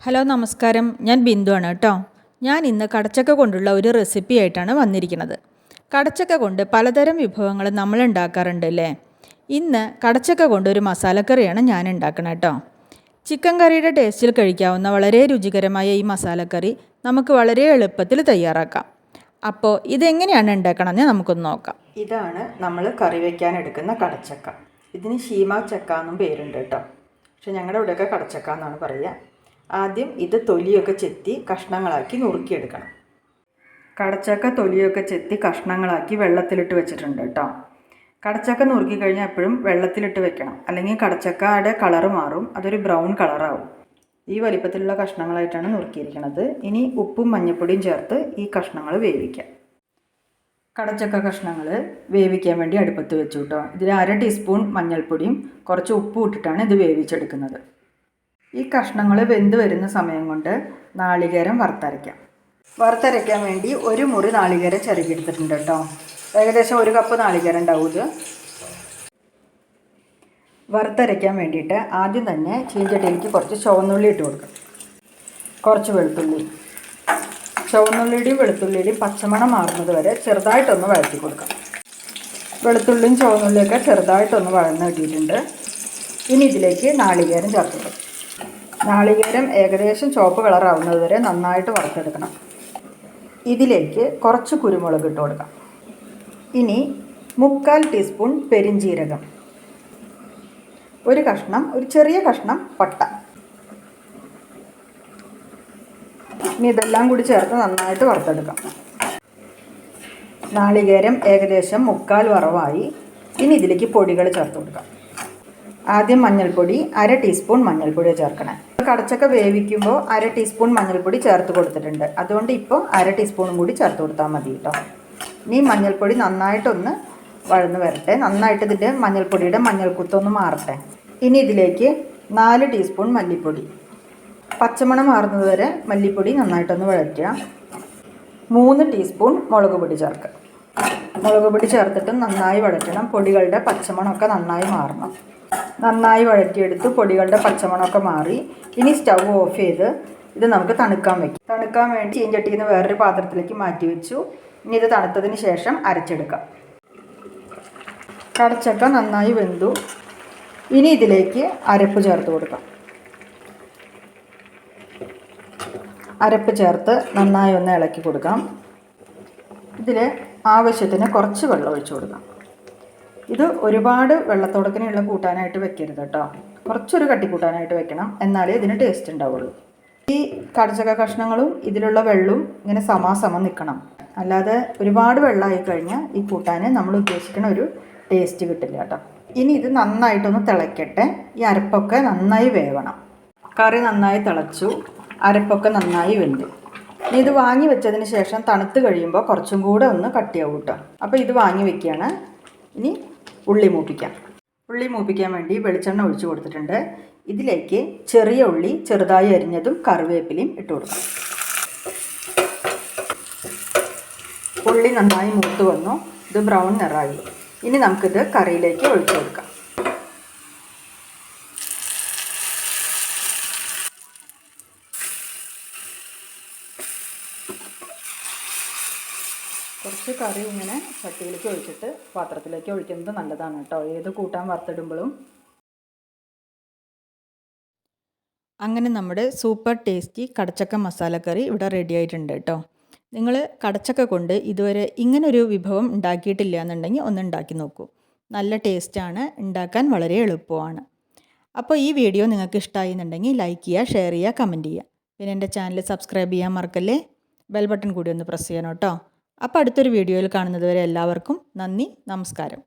Hello നമസ്കാരം, ഞാൻ ബിന്ദു ആണ് കേട്ടോ. ഞാൻ ഇന്ന് കടച്ചക്ക കൊണ്ടുള്ള ഒരു റെസിപ്പി ആയിട്ടാണ് വന്നിരിക്കുന്നത്. കടച്ചക്ക കൊണ്ട് പലതരം വിഭവങ്ങൾ നമ്മൾ ഉണ്ടാക്കാറുണ്ട് അല്ലേ. ഇന്ന് കടച്ചക്ക കൊണ്ട് ഒരു മസാലക്കറിയാണ് ഞാൻ ഉണ്ടാക്കുന്നത് കേട്ടോ. ചിക്കൻ കറിയുടെ ടേസ്റ്റിൽ കഴിക്കാവുന്ന വളരെ രുചികരമായ ഈ മസാലക്കറി നമുക്ക് വളരെ എളുപ്പത്തിൽ തയ്യാറാക്കാം. അപ്പോൾ ഇതെങ്ങനെയാണ് ഉണ്ടാക്കണമെന്ന് നമുക്കൊന്ന് നോക്കാം. ഇതാണ് നമ്മൾ കറി വയ്ക്കാൻ എടുക്കുന്ന കടച്ചക്ക. ഇതിന് ശീമ ചക്ക എന്നും പേരുണ്ട് കേട്ടോ. പക്ഷെ ഞങ്ങളുടെ ഇവിടെയൊക്കെ കടച്ചക്ക എന്നാണ് പറയുക. ആദ്യം ഇത് തൊലിയൊക്കെ ചെത്തി കഷ്ണങ്ങളാക്കി നുറുക്കിയെടുക്കണം. കടച്ചക്ക തൊലിയൊക്കെ ചെത്തി കഷ്ണങ്ങളാക്കി വെള്ളത്തിലിട്ട് വെച്ചിട്ടുണ്ട് കേട്ടോ. കടച്ചക്ക നുറുക്കി കഴിഞ്ഞാൽ എപ്പോഴും വെള്ളത്തിലിട്ട് വെക്കണം, അല്ലെങ്കിൽ കടച്ചക്കയുടെ കളറ് മാറും, അതൊരു ബ്രൗൺ കളറാവും. ഈ വലിപ്പത്തിലുള്ള കഷ്ണങ്ങളായിട്ടാണ് നുറുക്കിയിരിക്കുന്നത്. ഇനി ഉപ്പും മഞ്ഞൾപ്പൊടിയും ചേർത്ത് ഈ കഷ്ണങ്ങൾ വേവിക്കാം. കടച്ചക്ക കഷ്ണങ്ങൾ വേവിക്കാൻ വേണ്ടി അടുപ്പത്ത് വെച്ചു കേട്ടോ. ഇതിൽ 1/2 ടീസ്പൂൺ മഞ്ഞൾപ്പൊടിയും കുറച്ച് ഉപ്പും ഇട്ടിട്ടാണ് ഇത് വേവിച്ചെടുക്കുന്നത്. ഈ കഷ്ണങ്ങൾ വെന്ത് വരുന്ന സമയം കൊണ്ട് നാളികേരം വറുത്തരയ്ക്കാൻ വേണ്ടി 1 മുറി നാളികേരം ചിരകിയെടുത്തിട്ടുണ്ട് കേട്ടോ. ഏകദേശം 1 കപ്പ് നാളികേരം ഉണ്ടാവും ഇത്. വറുത്തരയ്ക്കാൻ വേണ്ടിയിട്ട് ആദ്യം തന്നെ ചീഞ്ചട്ടിയിലേക്ക് കുറച്ച് ചുവന്നുള്ളി ഇട്ട് കൊടുക്കാം. കുറച്ച് വെളുത്തുള്ളി. ചുവന്നുള്ളിയുടെയും വെളുത്തുള്ളിയുടെയും പച്ചമണം മാറുന്നത് വരെ ചെറുതായിട്ടൊന്ന് വഴറ്റി കൊടുക്കാം. വെളുത്തുള്ളിയും ചുവന്നുള്ളിയൊക്കെ ചെറുതായിട്ടൊന്ന് വഴന്ന് കിട്ടിയിട്ടുണ്ട്. ഇനി ഇതിലേക്ക് നാളികേരം ചേർത്ത് കൊടുക്കാം. നാളികേരം ഏകദേശം ചുവപ്പ് കളറാവുന്നത് വരെ നന്നായിട്ട് വറുത്തെടുക്കണം. ഇതിലേക്ക് കുറച്ച് കുരുമുളക് ഇട്ട് കൊടുക്കാം. ഇനി 1/4 ടീസ്പൂൺ പെരിഞ്ജീരകം, ഒരു ചെറിയ കഷ്ണം പട്ട. ഇനി ഇതെല്ലാം കൂടി ചേർത്ത് നന്നായിട്ട് വറുത്തെടുക്കാം. നാളികേരം ഏകദേശം 1/4 വറവായി. ഇനി ഇതിലേക്ക് പൊടികൾ ചേർത്ത് കൊടുക്കാം. ആദ്യം മഞ്ഞൾപ്പൊടി, 1/2 ടീസ്പൂൺ മഞ്ഞൾപ്പൊടി ചേർക്കണം. കടച്ചക്ക വേവിക്കുമ്പോൾ 1/2 ടീസ്പൂൺ മഞ്ഞൾപ്പൊടി ചേർത്ത് കൊടുത്തിട്ടുണ്ട്. അതുകൊണ്ട് ഇപ്പോൾ 1/2 ടീസ്പൂണും കൂടി ചേർത്ത് കൊടുത്താൽ മതി കേട്ടോ. ഇനി മഞ്ഞൾപ്പൊടി നന്നായിട്ടൊന്ന് വഴന്ന് വരട്ടെ. നന്നായിട്ട് ഇതിൻ്റെ മഞ്ഞൾപ്പൊടിയുടെ മഞ്ഞൾക്കുത്തൊന്ന് മാറട്ടെ. ഇനി ഇതിലേക്ക് 4 ടീസ്പൂൺ മല്ലിപ്പൊടി. പച്ചമണം മാറുന്നത് വരെ മല്ലിപ്പൊടി നന്നായിട്ടൊന്ന് വഴറ്റുക. 3 ടീസ്പൂൺ മുളക് പൊടി ചേർക്കുക. മുളക് പൊടി ചേർത്തിട്ട് നന്നായി വഴറ്റണം. പൊടികളുടെ പച്ചമണമൊക്കെ നന്നായി മാറണം. നന്നായി വഴറ്റിയെടുത്ത് പൊടികളുടെ പച്ചമണമൊക്കെ മാറി. ഇനി സ്റ്റൗ ഓഫ് ചെയ്ത് ഇത് നമുക്ക് തണുക്കാൻ വയ്ക്കും. തണുക്കാൻ വേണ്ടി ചീഞ്ചട്ടിയിൽ നിന്ന് വേറൊരു പാത്രത്തിലേക്ക് മാറ്റി വെച്ചു. ഇനി ഇത് തണുത്തതിന് ശേഷം അരച്ചെടുക്കാം. കടച്ചക്ക നന്നായി വെന്തു. ഇനി ഇതിലേക്ക് അരപ്പ് ചേർത്ത് കൊടുക്കാം. അരപ്പ് ചേർത്ത് നന്നായി ഒന്ന് ഇളക്കി കൊടുക്കാം. ഇതിൽ ആവശ്യത്തിന് കുറച്ച് വെള്ളം ഒഴിച്ചു കൊടുക്കാം. ഇത് ഒരുപാട് വെള്ളത്തോടക്കനെയുള്ള കൂട്ടാനായിട്ട് വെക്കരുത് കേട്ടോ. കുറച്ചൊരു കട്ടി കൂട്ടാനായിട്ട് വെക്കണം, എന്നാലേ ഇതിന് ടേസ്റ്റ് ഉണ്ടാവുള്ളൂ. ഈ കടച്ചക്ക കഷ്ണങ്ങളും ഇതിലുള്ള വെള്ളവും ഇങ്ങനെ സമാസമം നിൽക്കണം. അല്ലാതെ ഒരുപാട് വെള്ളമായി കഴിഞ്ഞാൽ ഈ കൂട്ടാൻ നമ്മൾ ഉദ്ദേശിക്കുന്ന ഒരു ടേസ്റ്റ് കിട്ടില്ല കേട്ടോ. ഇനി ഇത് നന്നായിട്ടൊന്ന് തിളയ്ക്കട്ടെ. ഈ അരപ്പൊക്കെ നന്നായി വേവണം. കറി നന്നായി തിളച്ചു, അരപ്പൊക്കെ നന്നായി വെന്തു. ഇനി ഇത് വാങ്ങി വെച്ചതിന് ശേഷം തണുത്ത് കഴിയുമ്പോൾ കുറച്ചും കൂടെ ഒന്ന് കട്ടിയാവും കേട്ടോ. അപ്പോൾ ഇത് വാങ്ങി വെക്കുകയാണ്. ഇനി ഉള്ളി മൂപ്പിക്കാൻ വേണ്ടി വെളിച്ചെണ്ണ ഒഴിച്ചു കൊടുത്തിട്ടുണ്ട്. ഇതിലേക്ക് ചെറിയ ഉള്ളി ചെറുതായി അരിഞ്ഞതും കറിവേപ്പിലയും ഇട്ട് കൊടുക്കാം. ഉള്ളി നന്നായി മൂത്ത് വന്നു. ഇത് ബ്രൗൺ നിറമായി. ഇനി നമുക്കിത് കറിയിലേക്ക് ഒഴിച്ചു കൊടുക്കാം. കുറച്ച് കറി ഇങ്ങനെ ചട്ടിയിലേക്ക് ഒഴിച്ചിട്ട് പാത്രത്തിലേക്ക് ഒഴിക്കുന്നത് നല്ലതാണ് കേട്ടോ, ഏത് കൂട്ടാൻ വറുത്തിടുമ്പോഴും. അങ്ങനെ നമ്മുടെ സൂപ്പർ ടേസ്റ്റി കടച്ചക്ക മസാലക്കറി ഇവിടെ റെഡി ആയിട്ടുണ്ട് കേട്ടോ. നിങ്ങൾ കടച്ചക്ക കൊണ്ട് ഇതുവരെ ഇങ്ങനൊരു വിഭവം ഉണ്ടാക്കിയിട്ടില്ല എന്നുണ്ടെങ്കിൽ ഒന്ന് ഉണ്ടാക്കി നോക്കൂ. നല്ല ടേസ്റ്റാണ്, ഉണ്ടാക്കാൻ വളരെ എളുപ്പമാണ്. അപ്പോൾ ഈ വീഡിയോ നിങ്ങൾക്ക് ഇഷ്ടമായി എന്നുണ്ടെങ്കിൽ ലൈക്ക് ചെയ്യുക, ഷെയർ ചെയ്യുക, കമൻറ്റ് ചെയ്യുക. പിന്നെ എൻ്റെ ചാനൽ സബ്സ്ക്രൈബ് ചെയ്യാൻ മറക്കല്ലേ. ബെൽ ബട്ടൺ കൂടി ഒന്ന് പ്രസ് ചെയ്യണം കേട്ടോ. അപ്പോൾ അടുത്തൊരു വീഡിയോയിൽ കാണുന്നത് വരെ എല്ലാവർക്കും നന്ദി, നമസ്കാരം.